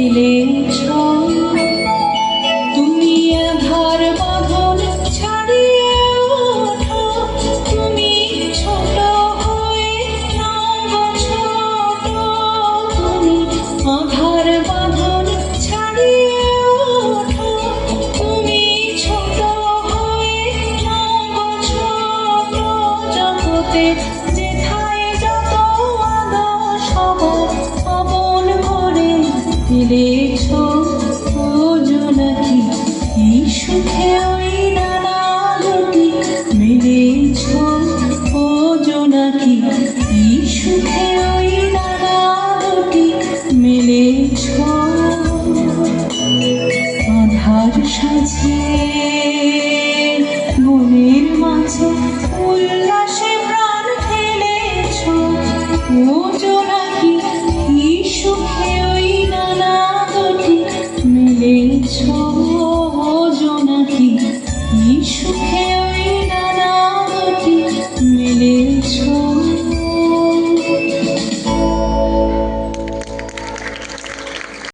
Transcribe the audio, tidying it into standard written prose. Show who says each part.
Speaker 1: মিলেছ তুমি আধার বাঁধন ছাড়িয়ে ওঠো তুমি ছোট হয়ে নাও ছোট তুমি আধার বাঁধন ছাড়িয়ে ওঠো তুমি ছোট হয়ে নাও ছোট জগতে যেথায় যত আদর সব আপন করে ফিরেছ ও জোনাকি কি সুখে ওই নানা দুটি মিলেছ ও জোনাকি কি সুখে ওই নানা দুটি মিলেছ আধার সাজিয়ে মনের মাঝে উল্লাস